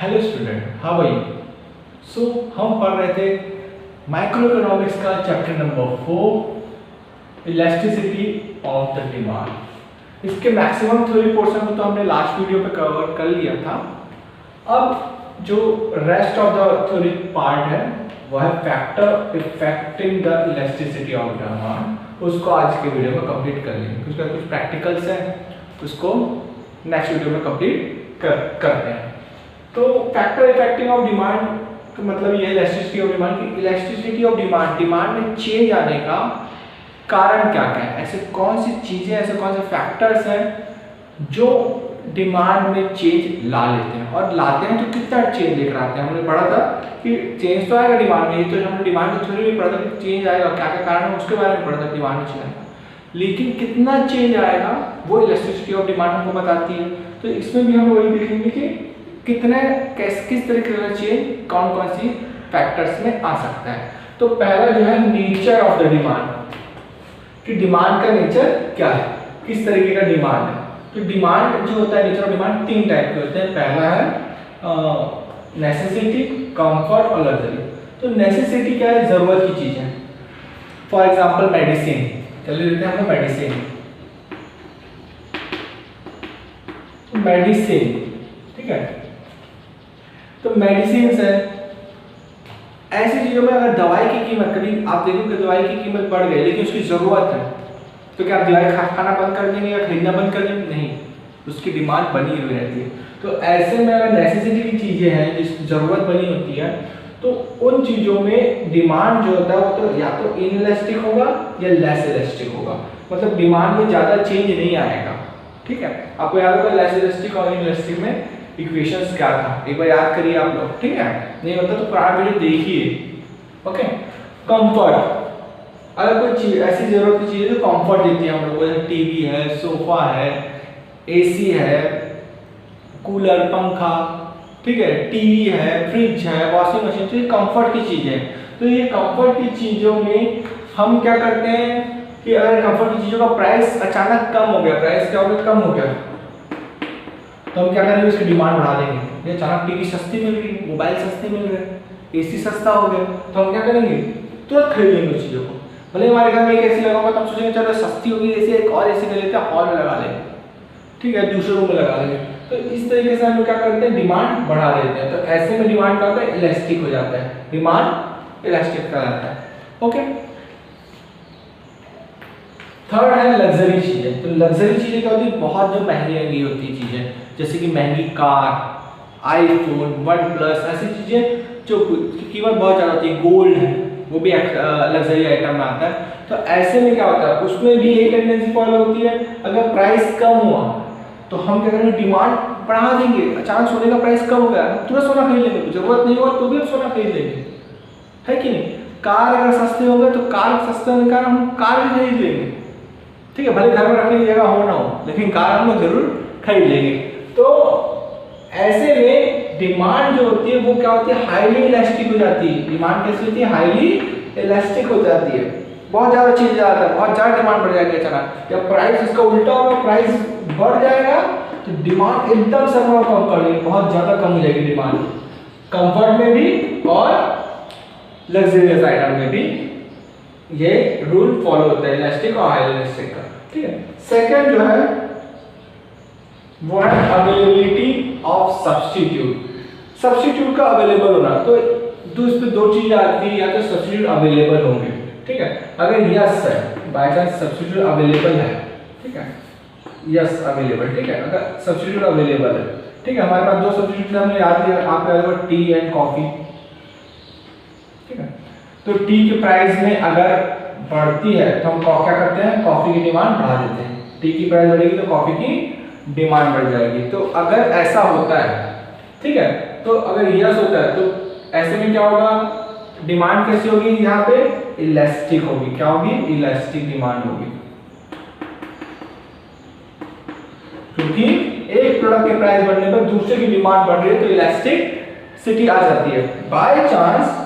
Hello student, how are you? So हम पढ़ रहे थे माइक्रो इकोनॉमिक्स का chapter number 4, elasticity of the demand. इसके मैक्सिमम थ्योरी पोर्शन को तो हमने लास्ट वीडियो पे कवर कर लिया था। अब जो rest of the theory part है वह है factor affecting the elasticity of demand. उसको आज के वीडियो में कंप्लीट कर लेंगे। उसका कुछ प्रैक्टिकल्स हैं, उसको नेक्स्ट वीडियो में कंप्लीट करते हैं। तो फैक्टर इफेक्टिंग ऑफ डिमांड का मतलब ये है इलास्टिसिटी ऑफ डिमांड की इलास्टिसिटी ऑफ डिमांड में चेंज आने का कारण क्या क्या है, ऐसे कौन सी चीजें, ऐसे कौन से फैक्टर्स हैं जो डिमांड में चेंज ला लेते हैं, और लाते हैं तो कितना चेंज लेकर आते हैं। हमने पढ़ा था कि चेंज तो आएगा डिमांड में, ये तो हमने डिमांड की थ्योरी में पढ़ा था कि चेंज आएगा, क्या क्या कारण है उसके बारे में पढ़ा था डिमांड में चेंज आएगा, लेकिन कितना चेंज आएगा वो इलास्टिसिटी ऑफ डिमांड हमको बताती है। तो इसमें भी हम वही देखेंगे कि कितने किस तरीके का चेंज कौन कौन सी फैक्टर्स में आ सकता है। तो पहला जो है नेचर ऑफ द डिमांड, कि डिमांड का नेचर क्या है, किस तरीके का डिमांड है। तो डिमांड जो होता है, नेचर ऑफ डिमांड तीन टाइप के होते हैं। पहला है नेसेसिटी, कंफर्ट और लग्जरी। तो नेसेसिटी क्या है, जरूरत की चीज है। फॉर एग्जांपल मेडिसिन, चलिए लेते हैं हम मेडिसिन। मेडिसिन ठीक है, तो मेडिसिन है ऐसी चीजों में। अगर दवाई की कीमत, कभी आप देखो कि दवाई की कीमत बढ़ गई लेकिन उसकी जरूरत है, तो क्या आप दवाई खाना बंद कर देंगे या खरीदना बंद कर देंगे? नहीं, उसकी डिमांड बनी हुई रहती है। तो ऐसे में अगर नेसेसिटी की चीजें हैं जिसकी जरूरत बनी होती है, तो उन चीजों में डिमांड जो होता है वो तो या तो इनइलास्टिक होगा या लेस इलास्टिक होगा। मतलब डिमांड में ज्यादा चेंज नहीं आएगा। ठीक है, आपको याद होगा लेस इलास्टिक और इनइलास्टिक में इक्वेशंस क्या था, एक बार याद करिए आप लोग। ठीक है, नहीं होता तो पुराना वीडियो देखिए। ओके, कंफर्ट, अगर कोई चीज ऐसी जरूरत की चीज है जो कंफर्ट देती है हम लोग को, जैसे टीवी है, सोफा है, एसी है, कूलर, पंखा, ठीक है, टीवी है, फ्रिज है, वॉशिंग मशीन, तो ये कंफर्ट की चीजें हैं। तो ये कंफर्ट की चीजों में हम क्या करते हैं कि अगर कंफर्ट की चीजों का प्राइस अचानक कम हो गया, प्राइस क्या हो गया, कम हो गया, तो हम क्या करेंगे, उसकी डिमांड बढ़ा देंगे। ये अचानक टीवी सस्ती मिल रही, मोबाइल सस्ते मिल रहे, एसी सस्ता हो गया, तो हम क्या करेंगे, तुरंत खरीद लेंगे उस चीज़ों को। भले हमारे घर में एक एसी लगा होगा तो हम सोचेंगे चलो सस्ती होगी एसी, एक और एसी ले लेते हैं, हॉल में लगा लेंगे, ठीक है, दूसरे रूम में लगा लेंगे। तो इस तरीके से हम लोग क्या करते हैं, डिमांड बढ़ा देते हैं। तो ऐसे में डिमांड क्या होता है, इलास्टिक हो जाता है, डिमांड इलास्टिक का जाता है। ओके, थर्ड है लग्जरी चीजें। तो लग्जरी चीजें क्या होती है, बहुत जो महंगी होती है चीजें, जैसे कि महंगी कार, आईफोन, वन प्लस, ऐसी चीजें जो कीमत बहुत ज़्यादा होती है, गोल्ड है, वो भी लग्जरी आइटम में आता है। तो ऐसे में क्या होता है, उसमें भी एक टेंडेंसी फॉलो होती है, अगर प्राइस कम हुआ तो हम क्या करेंगे, डिमांड बढ़ा देंगे। अचानक सोने का प्राइस कम हो गया, तुरंत सोना खरीद लेंगे, जरूरत नहीं हुआ तो भी हम सोना खरीद लेंगे, है कि नहीं। कार अगर सस्ते हो गए तो कार सस्ते होने के कारण हम कार भी खरीद लेंगे, ठीक है, भले घर में रखने की जगह हो ना हो, लेकिन कार हम लोग जरूर खरीद लेंगे। तो ऐसे में डिमांड जो होती है वो क्या होती है, हाईली इलास्टिक हो जाती है। डिमांड कैसी होती है, हाईली इलास्टिक हो जाती है। बहुत ज्यादा चीज जाता है, बहुत ज्यादा डिमांड बढ़ जाएगी अचानक, या प्राइस इसका उल्टा होगा, प्राइस बढ़ जाएगा तो डिमांड एकदम से कम कर देगी, बहुत ज्यादा कम हो जाएगी डिमांड, कंफर्ट में भी और लग्जरियस आइटम में भी। ये रूल फॉलो होता है इलास्टिक और हाई इलास्टिक का। ठीक है, सेकंड जो है वो है अवेलेबिलिटी ऑफ सब्स्टिट्यूट। सब्स्टिट्यूट का अवेलेबल होना, तो इसमें दो चीज आती है, या तो सब्स्टिट्यूट अवेलेबल होंगे, ठीक है, अगर यस है, बाय चांस सब्स्टिट्यूट अवेलेबल है, ठीक है, यस अवेलेबल, ठीक है, अगर सब्स्टिट्यूट अवेलेबल है, ठीक है, हमारे पास दो सब्स्टिट्यूट हमने याद किया, आपको याद होगा टी एंड कॉफी, ठीक है। तो टी के प्राइस में अगर बढ़ती है तो हम क्या करते हैं, कॉफी की डिमांड बढ़ा देते हैं। टी की प्राइस बढ़ेगी तो कॉफी की डिमांड बढ़ जाएगी। तो अगर ऐसा होता है, ठीक है, तो अगर यस होता है तो ऐसे में क्या होगा, डिमांड कैसी होगी, यहाँ पे इलास्टिक होगी। क्या होगी, इलास्टिक डिमांड होगी, क्योंकि एक प्रोडक्ट के प्राइस बढ़ने पर दूसरे की डिमांड बढ़ रही है, तो इलास्टिसिटी आ जाती है। बाय चांस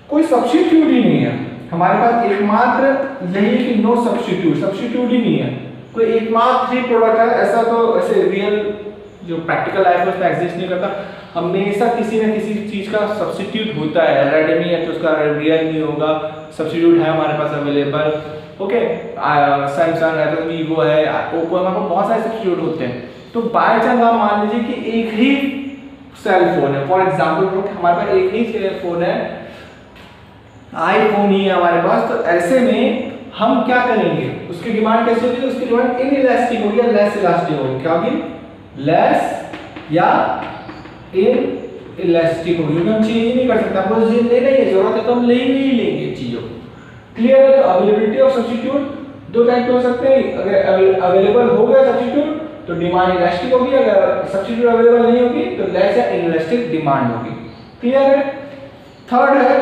कोई सब्स्टिट्यूट ही नहीं है हमारे पास, एकमात्र यही कि नो सब्स्टिट्यूट ही नहीं है, कोई एकमात्र ही प्रोडक्ट है, ऐसा तो ऐसे रियल जो प्रैक्टिकल लाइफ है उसमें एग्जिस्ट नहीं करता। हमेशा किसी न किसी चीज़ का सब्स्टिट्यूट होता है। रेडमी है तो उसका रियलमी होगा, सब्स्टिट्यूट है हमारे पास अवेलेबल। ओके, सैमसंग है तो वीवो है, ओप्पो, हमारे पास बहुत सारे सब्स्टिट्यूट होते हैं। तो बाय चांस आप मान लीजिए कि एक ही सेल फोन है, फॉर एग्जाम्पल हमारे पास एक ही सेल फोन है, आईफोन ही है हमारे पास, तो ऐसे में हम क्या करेंगे, उसकी डिमांड कैसे होगी, उसकी डिमांड इनइलास्टिक होगी या लेस इलास्टिक होगी। क्या होगी? लेस या इनइलास्टिक होगी, क्योंकि हम चेंज नहीं कर सकते। आपको जो लेना ही है, जरूरत है तो हम लेंगे ही लेंगे चीजों। क्लियर है? तो अवेलेबिलिटी ऑफ सब्स्टिट्यूट दो टाइप के हो सकते हैं। अगर अवेलेबल हो गया सब्स्टिट्यूट तो डिमांड इलास्टिक होगी, अगर सब्स्टिट्यूट अवेलेबल नहीं होगी तो लेस या इनइलास्टिक डिमांड होगी। क्लियर है? थर्ड है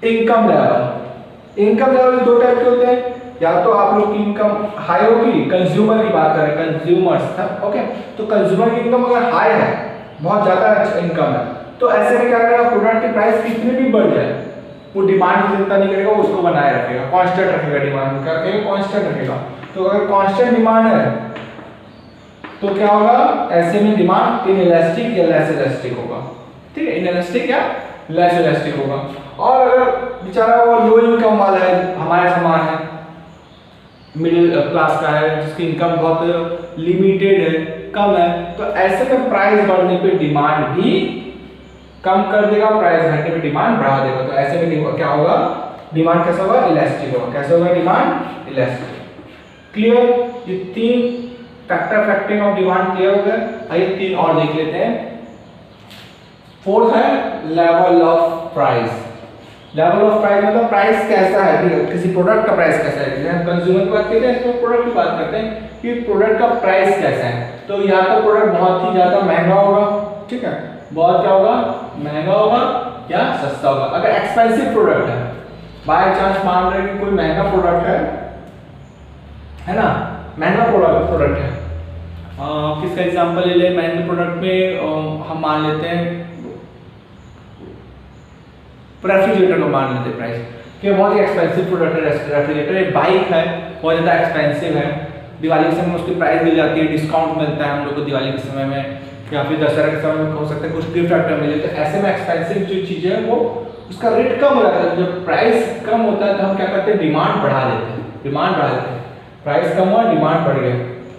इनकम लेवल। इनकम लेवल दो टाइप के होते हैं, या तो आप लोग की इनकम हाई होगी, कंज्यूमर की बात करें, कंज्यूमर्स था, ओके, तो कंज्यूमर की इनकम अगर हाई है, बहुत ज्यादा इनकम है, तो ऐसे में क्या करेगा, प्रोडक्ट की प्राइस कितनी भी बढ़ जाए वो डिमांड की चिंता नहीं करेगा, वो उसको बनाए रखेगा, कांस्टेंट रखेगा, डिमांड क्या करेगा, कांस्टेंट रखेगा। तो अगर कांस्टेंट डिमांड है तो क्या होगा, ऐसे में डिमांड इनइलास्टिक या लेस इलास्टिक होगा। ठीक है, इनइलास्टिक या लेस इलास्टिक होगा। और अगर बेचारा वो लो इनकम वाला है, हमारे समान है, मिडिल क्लास का है, जिसकी इनकम बहुत लिमिटेड है, कम है, तो ऐसे में प्राइस बढ़ने पे डिमांड भी कम कर देगा, प्राइस घटने पे डिमांड बढ़ा देगा। तो ऐसे में क्या होगा, डिमांड कैसा होगा, इलास्टिक होगा। कैसे होगा डिमांड, इलास्टिक। क्लियर? ये तीन factor factoring of demand clear हो गया। आइए तीन और देख लेते हैं। फोर्थ है level of price. Level of price मतलब प्राइस कैसा है, किसी प्रोडक्ट का प्राइस कैसा है। हम कंज्यूमर की बात करते हैं, इसमें प्रोडक्ट की बात करते हैं कि प्रोडक्ट का प्राइस कैसा है। तो या तो प्रोडक्ट बहुत ही ज्यादा महंगा होगा, ठीक है, बहुत क्या होगा, महंगा होगा, या सस्ता होगा। अगर एक्सपेंसिव प्रोडक्ट है, बाय चांस मान रहे कि कोई महंगा प्रोडक्ट है ना, महंगा प्रोडक्ट है, किसका एग्जांपल ले लें, महंगे प्रोडक्ट में हम मान लेते हैं रेफ्रिजरेटर को मान लेते हैं प्राइस कि बहुत ही एक्सपेंसिव प्रोडक्ट है रेफ्रिजरेटर। एक बाइक है, बहुत ज़्यादा एक्सपेंसिव है, दिवाली के समय में उसकी प्राइस मिल जाती है, डिस्काउंट मिलता है हम लोग को दिवाली के समय में, या फिर दशहरा के समय में हो सकता है कुछ गिफ्ट आइटम मिले। तो ऐसे में एक्सपेंसिव जो चीज़ें हैं वो उसका रेट कम हो जाता है। जब प्राइस कम होता है तो हम क्या करते हैं, डिमांड बढ़ा देते हैं, डिमांड बढ़ा देते हैं। प्राइस कम हुआ, डिमांड बढ़ गया,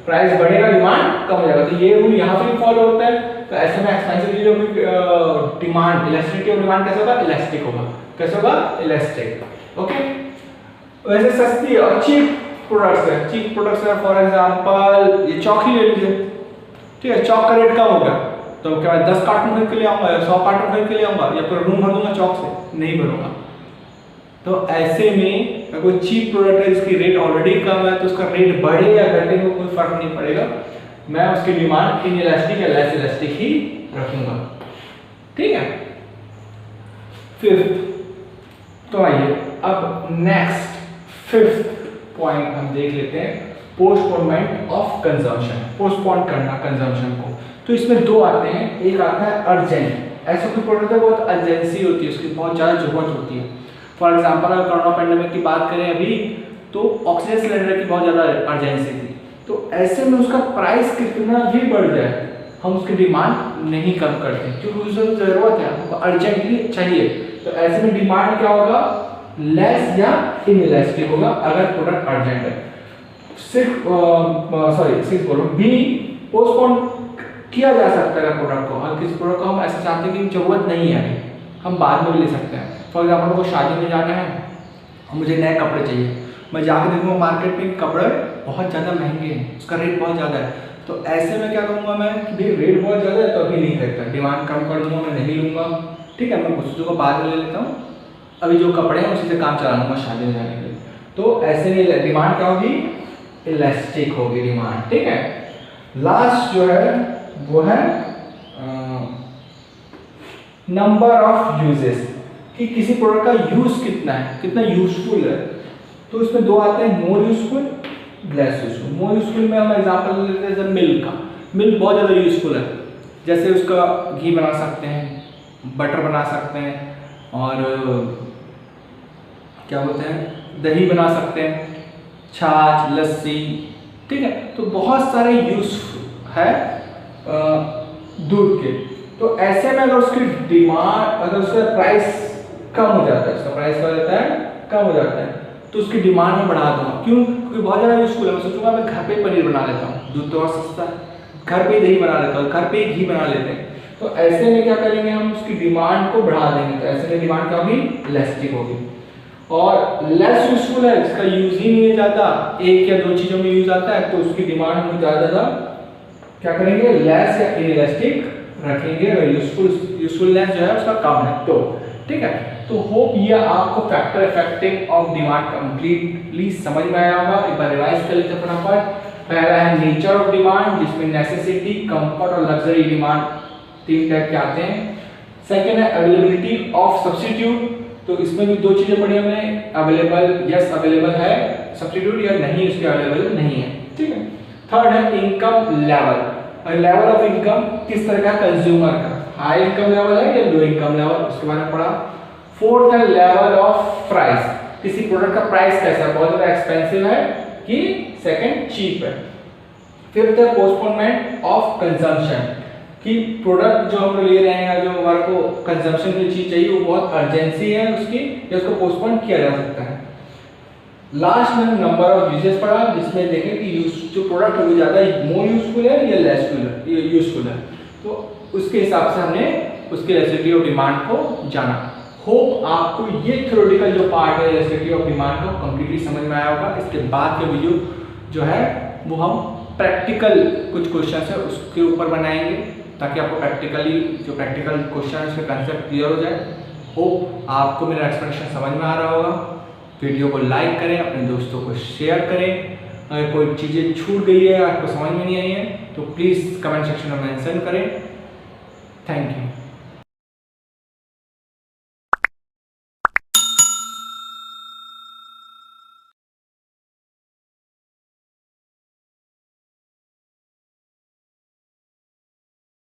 प्राइस बढ़ेगा, डिमांड कम हो जाएगा। तो ये रूल यहाँ पे भी फॉलो होता है। तो ऐसे में एक्सपेंसिव चीजों की डिमांड, इलास्टिसिटी ऑफ डिमांड कैसे होगा, इलास्टिक होगा। कैसे होगा, इलास्टिक। ओके, वैसे सस्ती और चीप प्रोडक्ट्स है, चीप प्रोडक्ट्स है, फॉर एग्जांपल ये चौक ही ले लीजिए, ठीक है, चौक का रेट कम हो गया तो क्या 10 कार्टून खरीद के ले आऊंगा या 100 कार्टून खरीद के ले आऊंगा, या फिर रूम भर दूंगा चौक से, नहीं भरूंगा। तो ऐसे में कोई चीप प्रोडक्ट है जिसकी रेट ऑलरेडी कम है, तो उसका रेट बढ़े या घटे में कोई फर्क नहीं पड़ेगा, मैं उसकी डिमांड इनइलास्टिक या लेस इलास्टिक ही रखूंगा। ठीक है, फिफ्थ। तो आइए अब नेक्स्ट फिफ्थ पॉइंट हम देख लेते हैं, पोस्टपोनमेंट ऑफ कंजम्पशन। पोस्टपोन करना कंजम्पशन को। तो इसमें दो आते हैं, एक आता है अर्जेंट। ऐसा कोई प्रोडक्ट है बहुत अर्जेंसी होती है, उसकी बहुत ज़्यादा जरूरत होती है। फॉर एग्जाम्पल अगर कोरोना पैंडेमिक की बात करें अभी, तो ऑक्सीजन सिलेंडर की बहुत ज़्यादा अर्जेंसी थी। तो ऐसे में उसका प्राइस कितना भी बढ़ जाए हम उसकी डिमांड नहीं कम करते, क्योंकि उसकी ज़रूरत है, हमको अर्जेंटली चाहिए। तो ऐसे में डिमांड क्या होगा, लेस या इनइलास्टिक होगा अगर प्रोडक्ट अर्जेंट है। सिक्स बोलो बी, पोस्टपोन किया जा सकता है प्रोडक्ट को। और किसी प्रोडक्ट को हम ऐसा चाहते हैं कि जरूरत नहीं है अभी, हम बाद में भी ले सकते हैं। फॉर एग्जाम्पल को शादी में जाना है और मुझे नए कपड़े चाहिए, मैं जाकर देखूँगा मार्केट में कपड़े बहुत ज़्यादा महंगे हैं, उसका रेट बहुत ज़्यादा है। तो ऐसे में क्या करूँगा मैं कि भाई रेट बहुत ज़्यादा है तो अभी नहीं खरीदता, डिमांड कम कर दूँगा, मैं नहीं लूँगा। ठीक है, मैं कुछ को बाद में ले लेता हूँ, अभी जो कपड़े हैं उसी से काम चला लूँगा शादी में जाने के लिए। तो ऐसे में डिमांड क्या होगी, इलास्टिक होगी डिमांड। ठीक है, लास्ट जो है वो है नंबर ऑफ यूजेस, कि किसी प्रोडक्ट का यूज कितना है, कितना यूजफुल है। तो इसमें दो आते हैं, more useful, less useful. More useful में हम एग्जांपल लेते हैं मिल्क का। मिल्क बहुत ज़्यादा यूजफुल है, जैसे उसका घी बना सकते हैं, बटर बना सकते हैं, और क्या बोलते हैं, दही बना सकते हैं, छाछ, लस्सी। ठीक है, तो बहुत सारे है दूध के। तो ऐसे में अगर उसकी डिमांड, अगर उसका प्राइस कम हो जाता है, उसका प्राइस क्या हो जाता है, कम हो जाता है, तो उसकी डिमांड में बढ़ा दूंगा। क्यों? क्योंकि बहुत ज़्यादा यूजफुल है। मैं सोचूंगा मैं घर पे पनीर बना लेता हूँ, दूध तो और सस्ता है, घर पे दही बना लेता हूँ, घर पे घी बना लेते हैं। तो ऐसे में क्या करेंगे, हम उसकी डिमांड को बढ़ा देंगे। तो ऐसे में डिमांड क्या होगी, इलास्टिक होगी। और लेस यूजफुल है, इसका यूज ही नहीं जाता, एक या दो चीजों में यूज आता है, तो उसकी डिमांड हम ज्यादा क्या करेंगे, लेस या इनइलास्टिक रखेंगे, और यूजफुलनेस जो है उसका कम है। तो ठीक है, तो होप ये आपको factor affecting of demand completely समझ में आया होगा। एक बार रिवाइज कर लेते फटाफट। पहला है नेचर ऑफ डिमांड, जिसमें नेसेसिटी, कंफर्ट और लग्जरी डिमांड तीन टाइप के आते हैं। सेकंड है अवेलेबिलिटी ऑफ सब्स्टिट्यूट, तो इसमें भी दो चीजें पढ़ी हमने, अवेलेबल, यस अवेलेबल है सब्स्टिट्यूट, या नहीं उसके अवेलेबल नहीं है। ठीक है। थर्ड है इनकम लेवल, और लेवल ऑफ इनकम किस तरह का, कंज्यूमर का, हाई इनकम लेवल है या लो इनकम लेवल, उसके बारे में पढ़ा। फोर्थ है लेवल ऑफ प्राइस, किसी प्रोडक्ट का प्राइस कैसा है, बहुत ज्यादा एक्सपेंसिव है कि सेकंड चीप है। फिफ्थ है पोस्टपोनमेंट ऑफ कंजम्पशन, कि प्रोडक्ट जो हम ले रहे हैं, जो हमारे को कंजम्पशन की चीज चाहिए, वो बहुत अर्जेंसी है उसकी, या उसको पोस्टपोन किया जा सकता है। लास्ट में नंबर ऑफ यूजेस पढ़ा, जिसमें देखें कि जो प्रोडक्ट है वो ज़्यादा मोर यूजफुल है या लेस यूजफुल है, तो उसके हिसाब से हमने उसके इलास्टिसिटी ऑफ डिमांड को जाना। होप आपको ये थ्योरेटिकल जो पार्ट है इलास्टिसिटी ऑफ डिमांड को कंप्लीटली समझ में आया होगा। इसके बाद के वीडियो जो है वो हम प्रैक्टिकल कुछ क्वेश्चन है उसके ऊपर बनाएंगे, ताकि आपको प्रैक्टिकली जो प्रैक्टिकल क्वेश्चन है उसके कंसेप्ट क्लियर हो जाए। होप आपको मेरा एक्सप्लेनेशन समझ में आ रहा होगा। वीडियो को लाइक करें, अपने दोस्तों को शेयर करें। अगर कोई चीज़ें छूट गई है, आपको समझ में नहीं आई है, तो प्लीज़ कमेंट सेक्शन में मेंशन करें। Thank you.